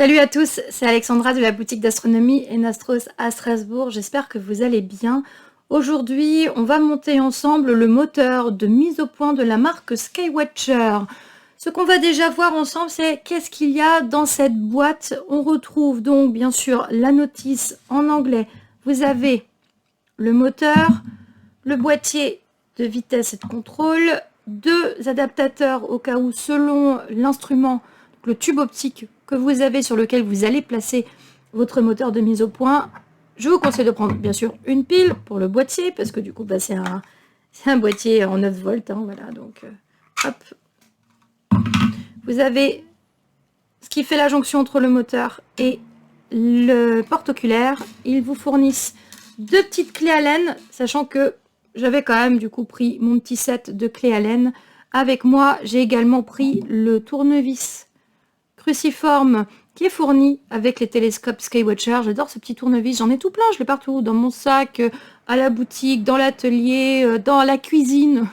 Salut à tous, c'est Alexandra de la boutique d'astronomie Enastros à Strasbourg. J'espère que vous allez bien. Aujourd'hui, on va monter ensemble le moteur de mise au point de la marque Skywatcher. Ce qu'on va déjà voir ensemble, c'est qu'est-ce qu'il y a dans cette boîte. On retrouve donc bien sûr la notice en anglais. Vous avez le moteur, le boîtier de vitesse et de contrôle, deux adaptateurs au cas où selon l'instrument, le tube optique que vous avez sur lequel vous allez placer votre moteur de mise au point. Je vous conseille de prendre bien sûr une pile pour le boîtier parce que du coup c'est un boîtier en 9 volts, hein, voilà, donc hop. Vous avez ce qui fait la jonction entre le moteur et le porte-oculaire. Ils vous fournissent deux petites clés Allen, sachant que j'avais quand même du coup pris mon petit set de clés Allen. Avec moi, j'ai également pris le tournevis cruciforme qui est fourni avec les télescopes Skywatcher. J'adore ce petit tournevis, j'en ai tout plein, je l'ai partout, dans mon sac, à la boutique, dans l'atelier, dans la cuisine.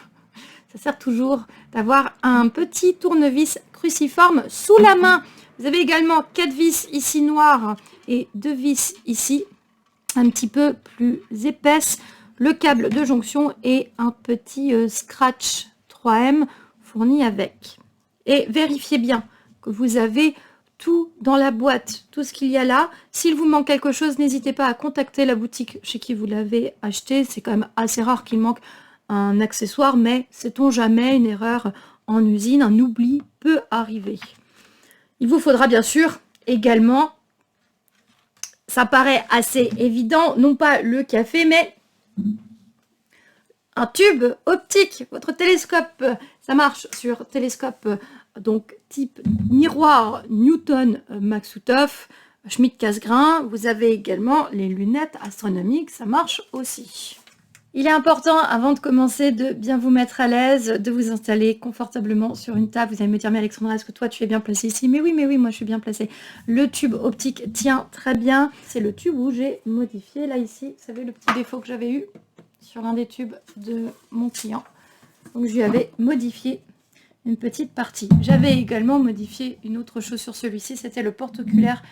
Ça sert toujours d'avoir un petit tournevis cruciforme sous la main. Vous avez également 4 vis ici noires et 2 vis ici un petit peu plus épaisses. Le câble de jonction et un petit scratch 3M fourni avec. Et vérifiez bien que vous avez tout dans la boîte, tout ce qu'il y a là. S'il vous manque quelque chose, n'hésitez pas à contacter la boutique chez qui vous l'avez acheté. C'est quand même assez rare qu'il manque un accessoire, mais sait-on jamais, une erreur en usine, un oubli peut arriver. Il vous faudra bien sûr également, ça paraît assez évident, non pas le café, mais un tube optique. Votre télescope, ça marche sur télescope donc type miroir Newton Maksutov, Schmidt-Cassegrain. Vous avez également les lunettes astronomiques, ça marche aussi. Il est important, avant de commencer, de bien vous mettre à l'aise, de vous installer confortablement sur une table. Vous allez me dire, mais Alexandra, est-ce que toi, tu es bien placée ici? Mais oui, moi, je suis bien placée. Le tube optique tient très bien. C'est le tube où j'ai modifié, là, ici. Vous savez, le petit défaut que j'avais eu sur l'un des tubes de mon client. Donc, je lui avais modifié une petite partie. J'avais également modifié une autre chose sur celui-ci. C'était le porte-oculaire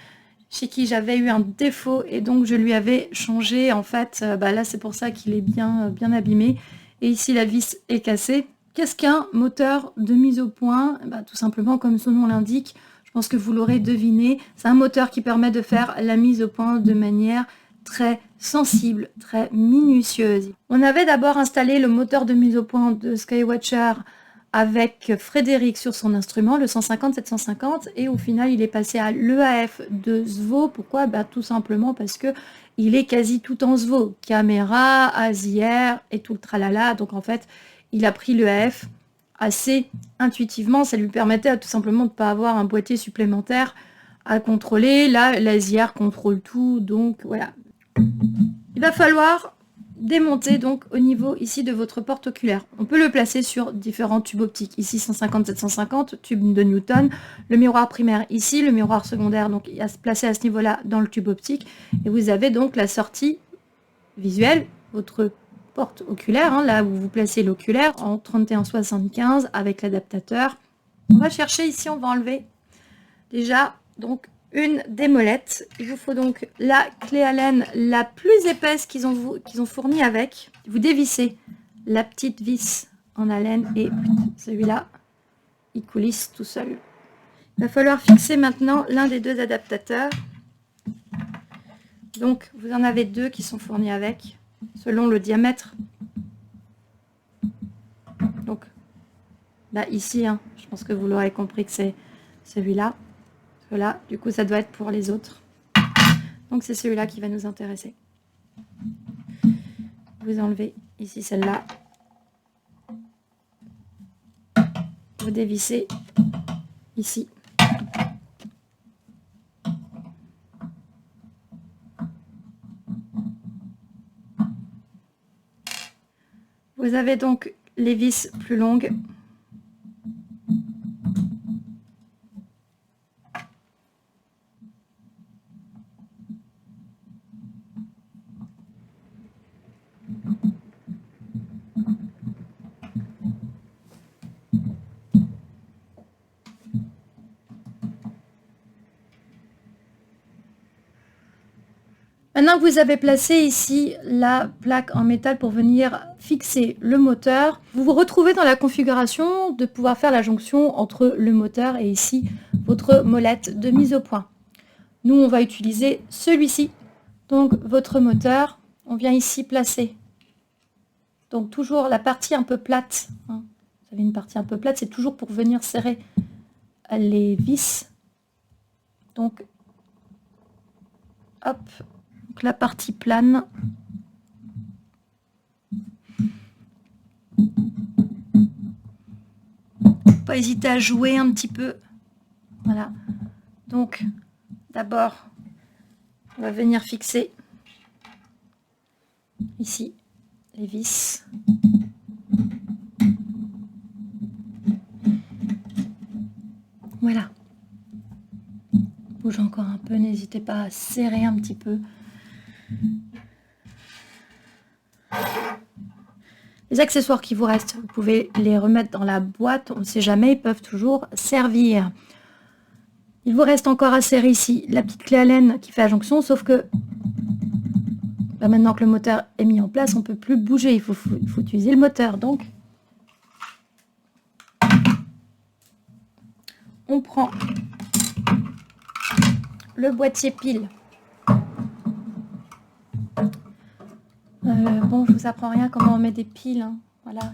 chez qui j'avais eu un défaut et donc je lui avais changé. En fait, là c'est pour ça qu'il est bien abîmé. Et ici la vis est cassée. Qu'est-ce qu'un moteur de mise au point? Tout simplement comme son nom l'indique, je pense que vous l'aurez deviné, c'est un moteur qui permet de faire la mise au point de manière très sensible, très minutieuse. On avait d'abord installé le moteur de mise au point de Skywatcher avec Frédéric sur son instrument, le 150-750, et au final il est passé à l'EAF de SVO. Pourquoi? Tout simplement parce que il est quasi tout en SVO, caméra, ASIR et tout le tralala. Donc en fait il a pris l'EAF assez intuitivement, ça lui permettait tout simplement de ne pas avoir un boîtier supplémentaire à contrôler. Là l'ASIR contrôle tout, donc voilà. Il va falloir démonter donc au niveau ici de votre porte-oculaire. On peut le placer sur différents tubes optiques. Ici 150-750, tube de Newton. Le miroir primaire ici, le miroir secondaire donc il va se placer à ce niveau-là dans le tube optique. Et vous avez donc la sortie visuelle, votre porte oculaire, là où vous placez l'oculaire en 31-75 avec l'adaptateur. On va chercher ici, on va enlever déjà donc une des molettes. Il vous faut donc la clé Allen la plus épaisse qu'ils ont fournie avec. Vous dévissez la petite vis en Allen et celui-là, il coulisse tout seul. Il va falloir fixer maintenant l'un des deux adaptateurs. Donc vous en avez deux qui sont fournis avec, selon le diamètre. Donc là ici, je pense que vous l'aurez compris que c'est celui-là. Voilà, du coup ça doit être pour les autres. Donc c'est celui-là qui va nous intéresser. Vous enlevez ici celle-là. Vous dévissez ici. Vous avez donc les vis plus longues. Maintenant que vous avez placé ici la plaque en métal pour venir fixer le moteur, vous vous retrouvez dans la configuration de pouvoir faire la jonction entre le moteur et ici votre molette de mise au point. Nous, on va utiliser celui-ci. Donc votre moteur, on vient ici placer. Donc toujours la partie un peu plate. Hein. Vous avez une partie un peu plate, c'est toujours pour venir serrer les vis. Donc, hop. Donc la partie plane. Pas hésiter à jouer un petit peu. Voilà. Donc, d'abord, on va venir fixer ici les vis. Voilà. Bouge encore un peu, n'hésitez pas à serrer un petit peu. Les accessoires qui vous restent, vous pouvez les remettre dans la boîte, on ne sait jamais, ils peuvent toujours servir. Il vous reste encore à serrer ici la petite clé Allen qui fait la jonction, sauf que là, maintenant que le moteur est mis en place, on ne peut plus bouger, il faut utiliser le moteur. Donc, on prend le boîtier pile. Bon, je vous apprends rien comment on met des piles. Hein. Voilà.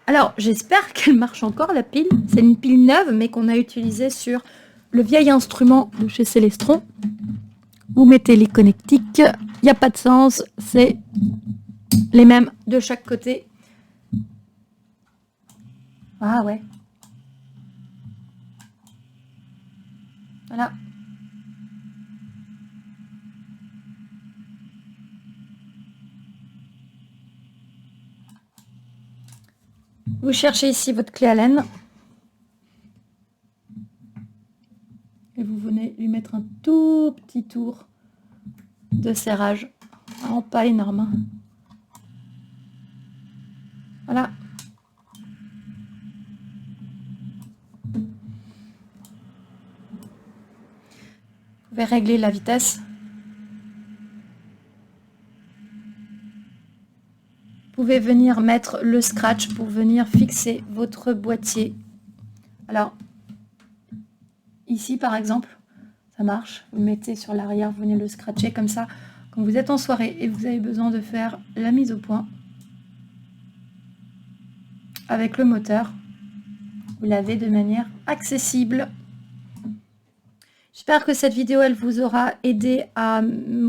Alors, j'espère qu'elle marche encore, la pile. C'est une pile neuve, mais qu'on a utilisée sur le vieil instrument de chez Celestron. Vous mettez les connectiques. Il n'y a pas de sens. C'est les mêmes de chaque côté. Ah ouais. Voilà. Vous cherchez ici votre clé Allen. Et vous venez lui mettre un tout petit tour de serrage. Vraiment pas énorme. Hein. Voilà. Vous pouvez régler la vitesse. Vous pouvez venir mettre le scratch pour venir fixer votre boîtier. Alors, ici par exemple, ça marche. Vous le mettez sur l'arrière, vous venez le scratcher comme ça. Quand vous êtes en soirée et vous avez besoin de faire la mise au point avec le moteur, vous l'avez de manière accessible. J'espère que cette vidéo elle vous aura aidé à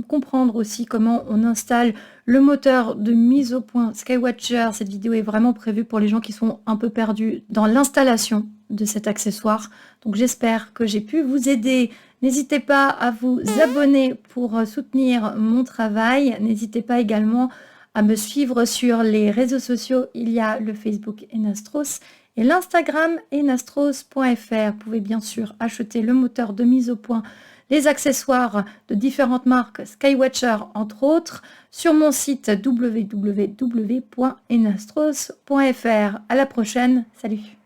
comprendre aussi comment on installe le moteur de mise au point Skywatcher. Cette vidéo est vraiment prévue pour les gens qui sont un peu perdus dans l'installation de cet accessoire. Donc j'espère que j'ai pu vous aider. N'hésitez pas à vous abonner pour soutenir mon travail. N'hésitez pas également à me suivre sur les réseaux sociaux. Il y a le Facebook Enastros et l'Instagram enastros.fr. Vous pouvez bien sûr acheter le moteur de mise au point, les accessoires de différentes marques, Skywatcher entre autres, sur mon site www.enastros.fr. À la prochaine, salut!